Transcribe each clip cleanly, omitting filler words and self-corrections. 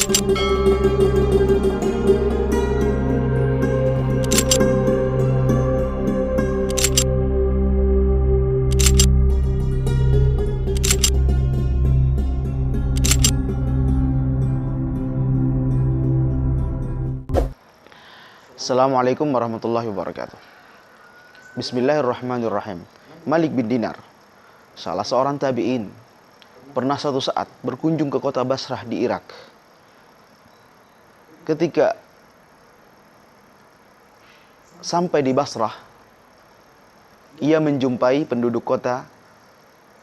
Assalamualaikum warahmatullahi wabarakatuh. Bismillahirrahmanirrahim. Malik bin Dinar, salah seorang tabi'in, pernah suatu saat berkunjung ke kota Basrah di Irak. Ketika sampai di Basrah, ia menjumpai penduduk kota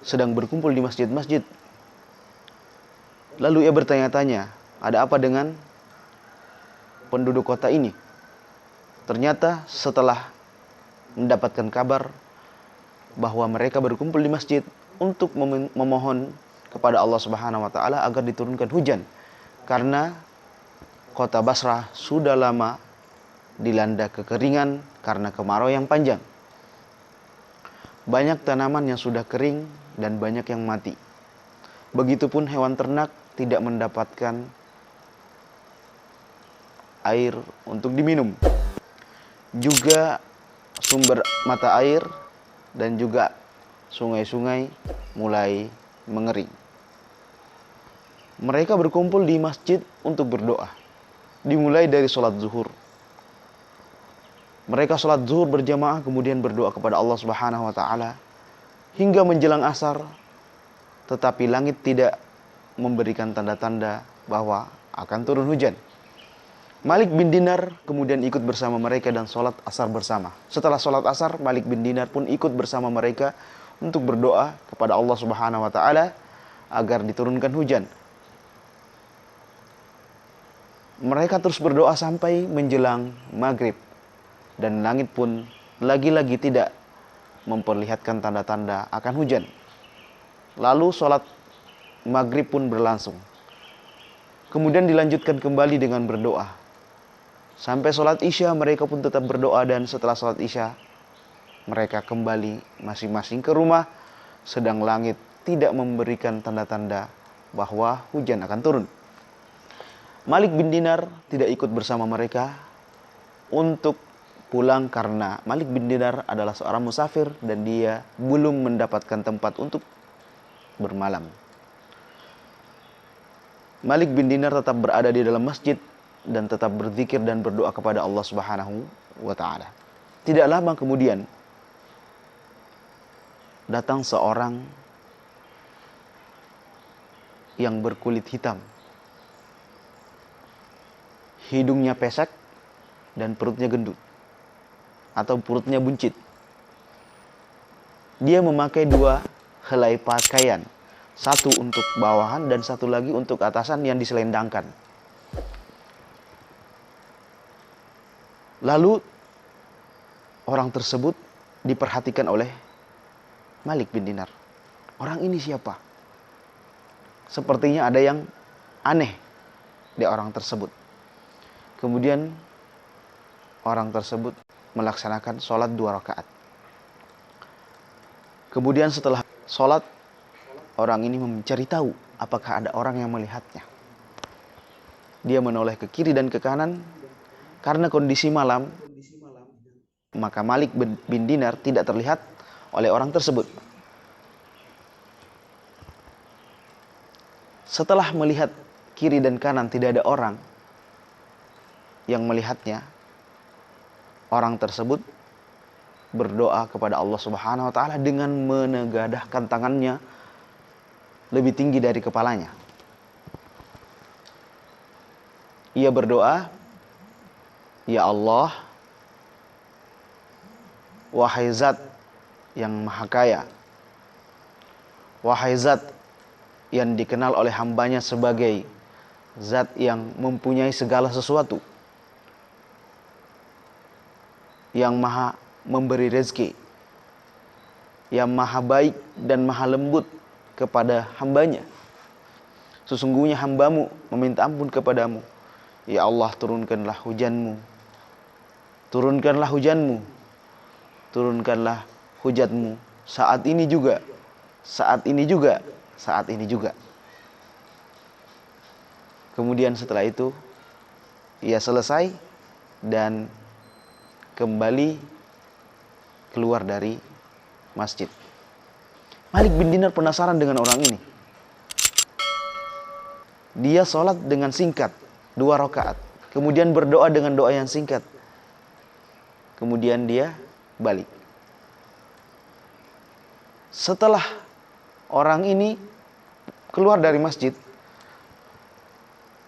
sedang berkumpul di masjid-masjid. Lalu ia bertanya-tanya, ada apa dengan penduduk kota ini? Ternyata setelah mendapatkan kabar bahwa mereka berkumpul di masjid untuk memohon kepada Allah Subhanahu wa taala agar diturunkan hujan, karena kota Basrah sudah lama dilanda kekeringan karena kemarau yang panjang. Banyak tanaman yang sudah kering dan banyak yang mati. Begitupun hewan ternak tidak mendapatkan air untuk diminum. Juga sumber mata air dan juga sungai-sungai mulai mengering. Mereka berkumpul di masjid untuk berdoa. Dimulai dari sholat zuhur. Mereka sholat zuhur berjamaah, kemudian berdoa kepada Allah Subhanahu wa taala hingga menjelang asar, tetapi langit tidak memberikan tanda-tanda bahwa akan turun hujan. Malik bin Dinar kemudian ikut bersama mereka dan sholat asar bersama. Setelah sholat asar, Malik bin Dinar pun ikut bersama mereka untuk berdoa kepada Allah Subhanahu wa taala agar diturunkan hujan. Mereka terus berdoa sampai menjelang maghrib, dan langit pun lagi-lagi tidak memperlihatkan tanda-tanda akan hujan. Lalu sholat maghrib pun berlangsung. Kemudian dilanjutkan kembali dengan berdoa. Sampai sholat isya mereka pun tetap berdoa, dan setelah sholat isya mereka kembali masing-masing ke rumah, sedang langit tidak memberikan tanda-tanda bahwa hujan akan turun. Malik bin Dinar tidak ikut bersama mereka untuk pulang karena Malik bin Dinar adalah seorang musafir dan dia belum mendapatkan tempat untuk bermalam. Malik bin Dinar tetap berada di dalam masjid dan tetap berzikir dan berdoa kepada Allah Subhanahu wa taala. Tidak lama kemudian datang seorang yang berkulit hitam. Hidungnya pesek dan perutnya gendut atau perutnya buncit. Dia memakai dua helai pakaian, satu untuk bawahan dan satu lagi untuk atasan yang diselendangkan. Lalu orang tersebut diperhatikan oleh Malik bin Dinar. Orang ini siapa? Sepertinya ada yang aneh di orang tersebut. Kemudian orang tersebut melaksanakan sholat 2 rakaat. Kemudian setelah sholat, orang ini mencari tahu apakah ada orang yang melihatnya. Dia menoleh ke kiri dan ke kanan. Karena kondisi malam, maka Malik bin Dinar tidak terlihat oleh orang tersebut. Setelah melihat kiri dan kanan tidak ada orang yang melihatnya, orang tersebut berdoa kepada Allah Subhanahu wa taala dengan menegadahkan tangannya lebih tinggi dari kepalanya. Ia berdoa, "Ya Allah, wahai Zat yang Maha Kaya, wahai Zat yang dikenal oleh hambanya sebagai Zat yang mempunyai segala sesuatu, yang Maha memberi rezeki, yang Maha baik dan Maha lembut kepada hambanya. Sesungguhnya hambamu meminta ampun kepadamu. Ya Allah, turunkanlah hujanmu. Turunkanlah hujanmu. Turunkanlah hujanmu saat ini juga. Saat ini juga. Saat ini juga." Kemudian setelah itu ia selesai dan kembali keluar dari masjid. Malik bin Dinar penasaran dengan orang ini. Dia sholat dengan singkat 2 rakaat, kemudian berdoa dengan doa yang singkat, kemudian dia balik. Setelah orang ini keluar dari masjid,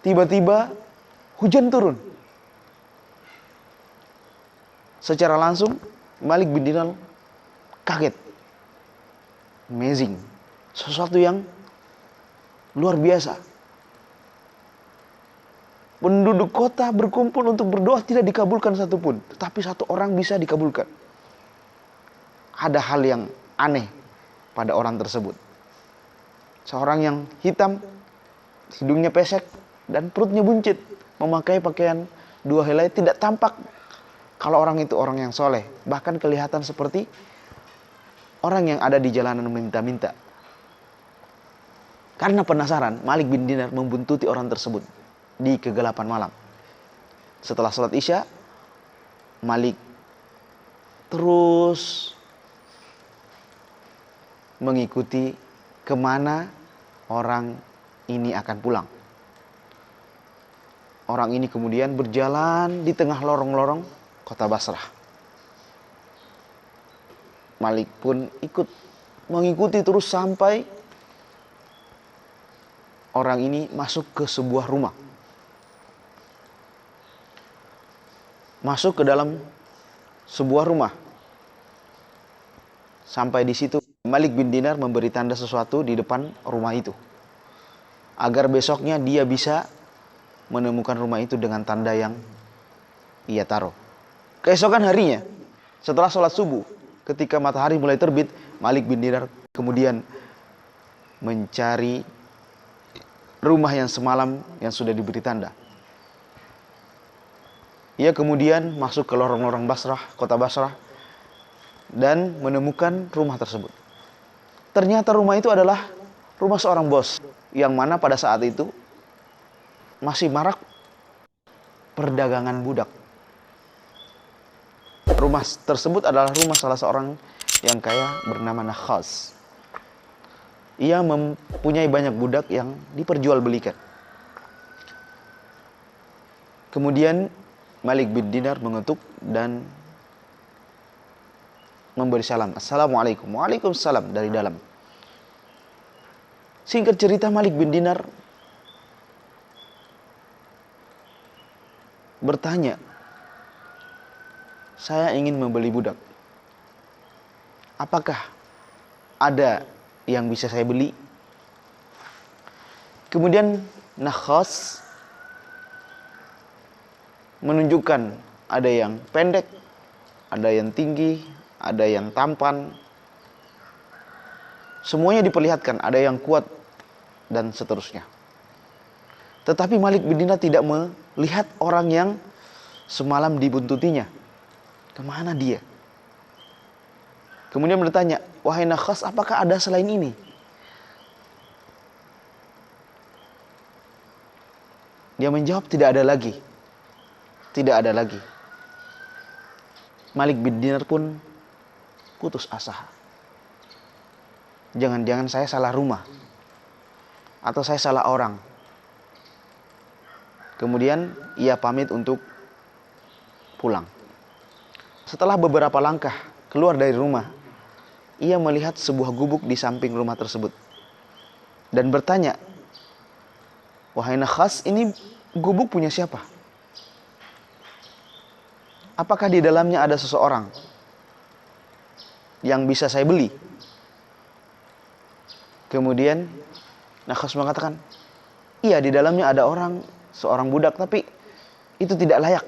tiba-tiba hujan turun. Secara langsung Malik bin Dinar kaget. Amazing. Sesuatu yang luar biasa. Penduduk kota berkumpul untuk berdoa tidak dikabulkan satupun. Tetapi satu orang bisa dikabulkan. Ada hal yang aneh pada orang tersebut. Seorang yang hitam, hidungnya pesek, dan perutnya buncit. Memakai pakaian 2 helai, tidak tampak kalau orang itu orang yang soleh. Bahkan kelihatan seperti orang yang ada di jalanan meminta-minta. Karena penasaran, Malik bin Dinar membuntuti orang tersebut di kegelapan malam. Setelah sholat Isya, Malik terus mengikuti kemana orang ini akan pulang. Orang ini kemudian berjalan di tengah lorong-lorong kota Basrah. Malik pun ikut mengikuti terus sampai orang ini masuk ke sebuah rumah. Masuk ke dalam sebuah rumah. Sampai di situ Malik bin Dinar memberi tanda sesuatu di depan rumah itu, agar besoknya dia bisa menemukan rumah itu dengan tanda yang ia taruh. Keesokan harinya, setelah sholat subuh, ketika matahari mulai terbit, Malik bin Dinar kemudian mencari rumah yang semalam yang sudah diberi tanda. Ia kemudian masuk ke lorong-lorong Basrah, kota Basrah, dan menemukan rumah tersebut. Ternyata rumah itu adalah rumah seorang bos, yang mana pada saat itu masih marak perdagangan budak. Rumah tersebut adalah rumah salah seorang yang kaya bernama Nakhas. Ia mempunyai banyak budak yang diperjualbelikan. Kemudian Malik bin Dinar mengetuk dan memberi salam. Assalamualaikum. Waalaikumsalam dari dalam. Singkat cerita, Malik bin Dinar bertanya, saya ingin membeli budak. Apakah ada yang bisa saya beli? Kemudian Nakhas menunjukkan ada yang pendek, ada yang tinggi, ada yang tampan. Semuanya diperlihatkan, ada yang kuat dan seterusnya. Tetapi Malik bin Dinar tidak melihat orang yang semalam dibuntutinya. Kemana dia? Kemudian bertanya, wahai Nakhas, apakah ada selain ini? Dia menjawab, tidak ada lagi. Tidak ada lagi. Malik bin Dinar pun putus asa. Jangan-jangan saya salah rumah, atau saya salah orang. Kemudian ia pamit untuk pulang. Setelah beberapa langkah keluar dari rumah, ia melihat sebuah gubuk di samping rumah tersebut dan bertanya, wahai Nakhas, ini gubuk punya siapa? Apakah di dalamnya ada seseorang yang bisa saya beli? Kemudian Nakhas mengatakan, iya, di dalamnya ada seorang budak, tapi itu tidak layak,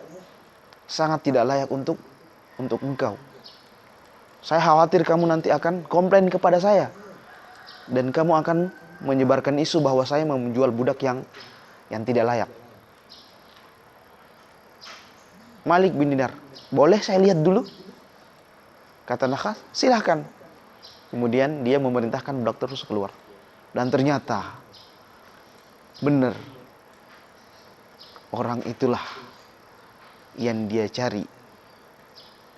sangat tidak layak untuk engkau. Saya khawatir kamu nanti akan komplain kepada saya dan kamu akan menyebarkan isu bahwa saya menjual budak yang tidak layak. Malik bin Dinar, boleh saya lihat dulu? Kata Nakhas, silahkan. Kemudian dia memerintahkan budak terus keluar. Dan ternyata benar, orang itulah yang dia cari,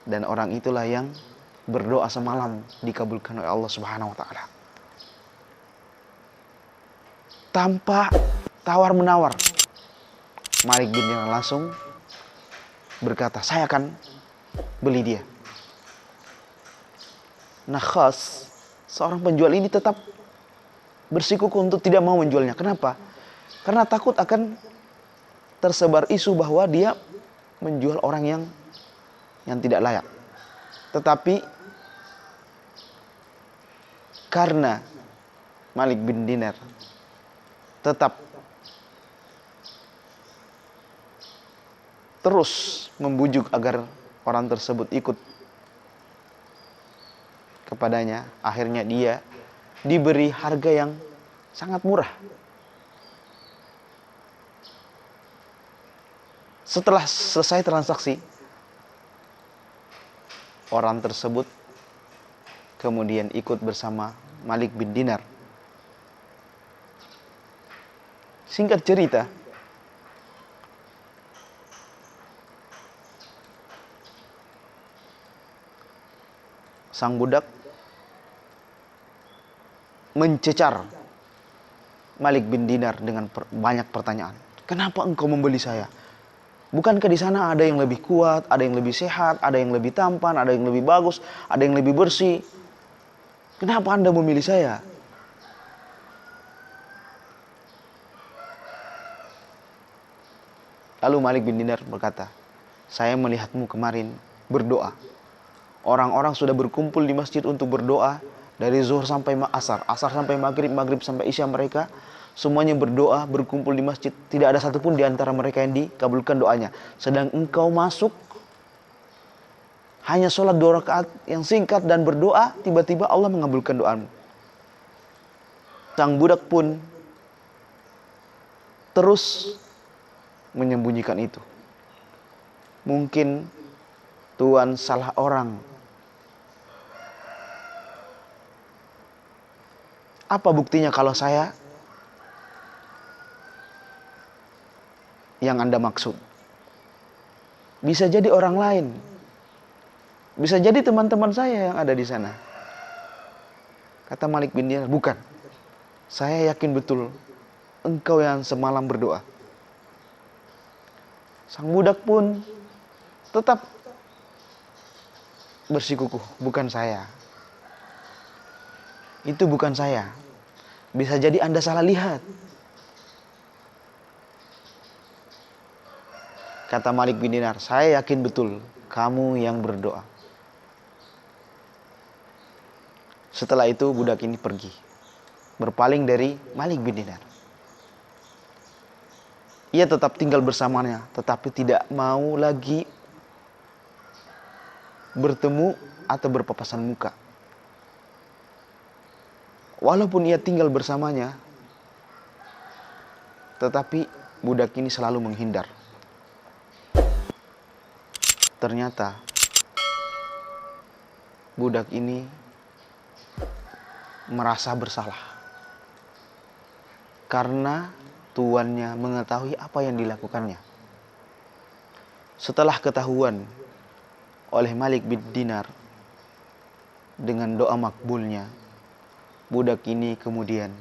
dan orang itulah yang berdoa semalam dikabulkan oleh Allah Subhanahu wa taala. Tanpa tawar-menawar, Malik bin Dinar langsung berkata, saya akan beli dia. Nah, khas seorang penjual ini tetap bersikukuh untuk tidak mau menjualnya. Kenapa? Karena takut akan tersebar isu bahwa dia menjual orang yang tidak layak. Tetapi karena Malik bin Dinar tetap terus membujuk agar orang tersebut ikut kepadanya, akhirnya dia diberi harga yang sangat murah. Setelah selesai transaksi, orang tersebut kemudian ikut bersama Malik bin Dinar. Singkat cerita, sang budak mencecar Malik bin Dinar dengan banyak pertanyaan. Kenapa engkau membeli saya? Bukankah di sana ada yang lebih kuat, ada yang lebih sehat, ada yang lebih tampan, ada yang lebih bagus, ada yang lebih bersih? Kenapa Anda memilih saya? Lalu Malik bin Dinar berkata, saya melihatmu kemarin berdoa. Orang-orang sudah berkumpul di masjid untuk berdoa dari zuhur sampai asar, asar sampai maghrib, maghrib sampai isya, mereka semuanya berdoa, berkumpul di masjid. Tidak ada satupun di antara mereka yang dikabulkan doanya. Sedang engkau masuk, hanya sholat 2 rakaat yang singkat dan berdoa, tiba-tiba Allah mengabulkan doamu. Sang budak pun terus menyembunyikan itu. Mungkin Tuhan salah orang. Apa buktinya kalau saya yang Anda maksud? Bisa jadi orang lain. Bisa jadi teman-teman saya yang ada di sana. Kata Malik bin Dinar, bukan. Saya yakin betul engkau yang semalam berdoa. Sang budak pun tetap bersikukuh, bukan saya. Itu bukan saya. Bisa jadi Anda salah lihat. Kata Malik bin Dinar, saya yakin betul kamu yang berdoa. Setelah itu budak ini pergi, berpaling dari Malik bin Dinar. Ia tetap tinggal bersamanya, tetapi tidak mau lagi bertemu atau berpapasan muka. Walaupun ia tinggal bersamanya, tetapi budak ini selalu menghindar. Ternyata budak ini merasa bersalah karena tuannya mengetahui apa yang dilakukannya. Setelah ketahuan oleh Malik bin Dinar dengan doa makbulnya, budak ini kemudian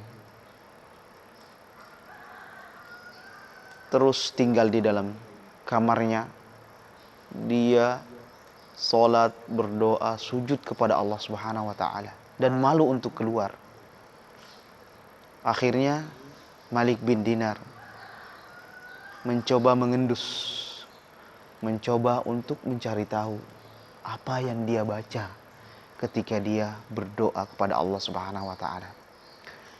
terus tinggal di dalam kamarnya. Dia sholat, berdoa, sujud kepada Allah Subhanahu wa taala dan malu untuk keluar. Akhirnya Malik bin Dinar mencoba mengendus, mencoba untuk mencari tahu apa yang dia baca ketika dia berdoa kepada Allah Subhanahu wa taala.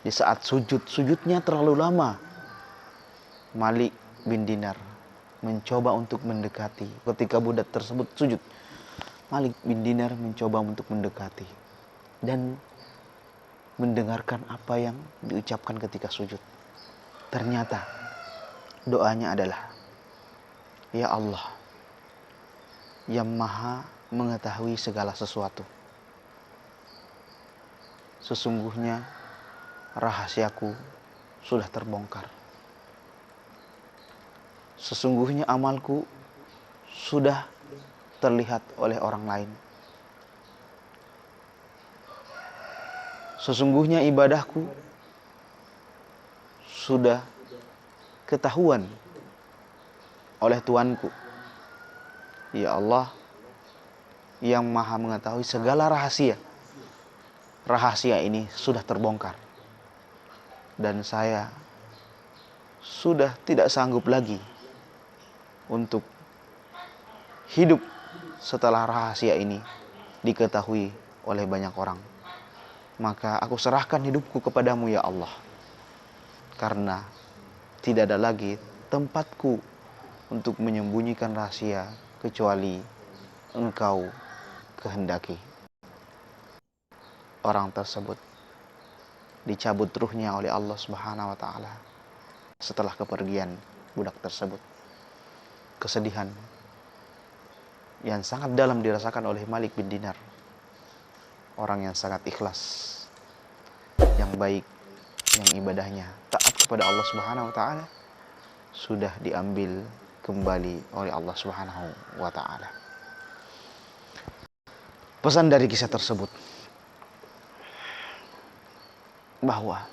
Di saat sujudnya terlalu lama, Malik bin Dinar mencoba untuk mendekati. Ketika budak tersebut sujud, Malik bin Dinar mencoba untuk mendekati dan mendengarkan apa yang diucapkan ketika sujud. Ternyata doanya adalah, ya Allah yang maha mengetahui segala sesuatu, sesungguhnya rahasiaku sudah terbongkar. sesungguhnya amalku sudah terlihat oleh orang lain. Sesungguhnya ibadahku sudah ketahuan oleh Tuanku. Ya Allah yang maha mengetahui segala rahasia. Rahasia ini sudah terbongkar. Dan saya sudah tidak sanggup lagi untuk hidup setelah rahasia ini diketahui oleh banyak orang. Maka aku serahkan hidupku kepadamu ya Allah. Karena tidak ada lagi tempatku untuk menyembunyikan rahasia kecuali Engkau kehendaki. Orang tersebut dicabut ruhnya oleh Allah Subhanahu wa taala setelah kepergian budak tersebut. Kesedihan yang sangat dalam dirasakan oleh Malik bin Dinar, orang yang sangat ikhlas, yang baik, yang ibadahnya taat kepada Allah Subhanahu wa taala, sudah diambil kembali oleh Allah Subhanahu wa taala. Pesan dari kisah tersebut bahwa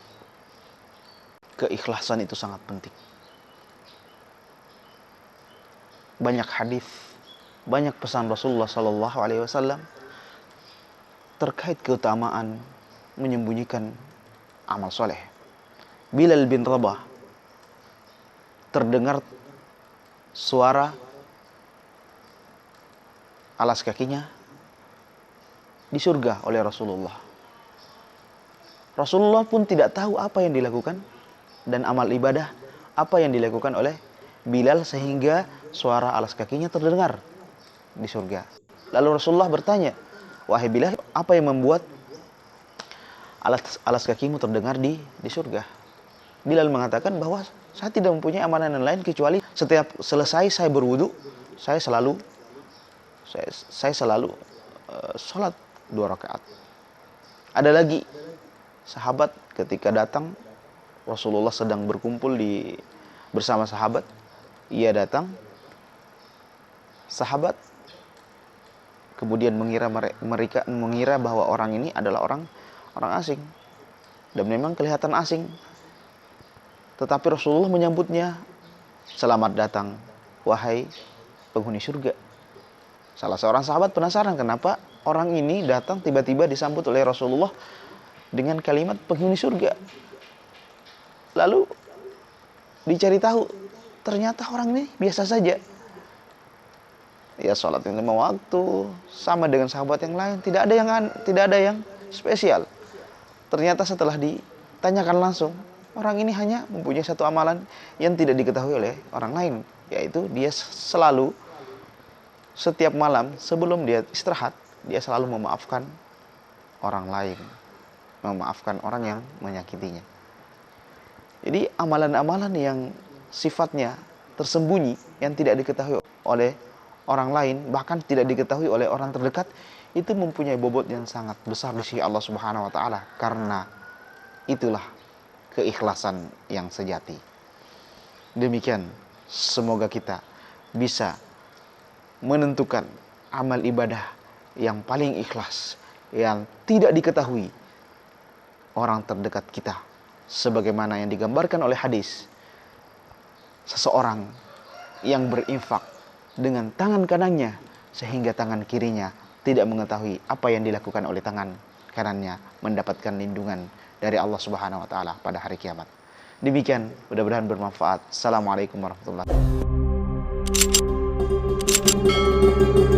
keikhlasan itu sangat penting. Banyak hadis, banyak pesan Rasulullah Sallallahu Alaihi Wasallam terkait keutamaan menyembunyikan amal soleh. Bilal bin Rabah terdengar suara alas kakinya di surga oleh Rasulullah. Rasulullah pun tidak tahu apa yang dilakukan dan amal ibadah apa yang dilakukan oleh Bilal sehingga suara alas kakinya terdengar di surga. Lalu Rasulullah bertanya, "Wahai Bilal, apa yang membuat alas kakimu terdengar di surga?" Bilal mengatakan bahwa saya tidak mempunyai amalan yang lain kecuali setiap selesai saya berwudu, saya selalu sholat 2 rakaat. Ada lagi sahabat ketika datang, Rasulullah sedang berkumpul bersama sahabat. Ia datang, sahabat kemudian mengira bahwa orang ini adalah orang asing, dan memang kelihatan asing. Tetapi Rasulullah menyambutnya, "Selamat datang, wahai penghuni surga." Salah seorang sahabat penasaran kenapa orang ini datang tiba-tiba disambut oleh Rasulullah dengan kalimat penghuni surga. Lalu dicari tahu, ternyata orang ini biasa saja. Ya, sholat 5 waktu, sama dengan sahabat yang lain, tidak ada yang spesial. Ternyata setelah ditanyakan langsung, orang ini hanya mempunyai satu amalan yang tidak diketahui oleh orang lain, yaitu dia selalu setiap malam sebelum dia istirahat, dia selalu memaafkan orang lain, memaafkan orang yang menyakitinya. Jadi amalan-amalan yang sifatnya tersembunyi, yang tidak diketahui oleh orang lain, bahkan tidak diketahui oleh orang terdekat, itu mempunyai bobot yang sangat besar di sisi Allah Subhanahu wa taala, karena itulah keikhlasan yang sejati. Demikian, semoga kita bisa menentukan amal ibadah yang paling ikhlas, yang tidak diketahui orang terdekat kita, sebagaimana yang digambarkan oleh hadis seseorang yang berinfak dengan tangan kanannya sehingga tangan kirinya tidak mengetahui apa yang dilakukan oleh tangan kanannya, mendapatkan lindungan dari Allah Subhanahu wa taala pada hari kiamat. Demikian, mudah-mudahan bermanfaat. Assalamualaikum warahmatullahi wabarakatuh.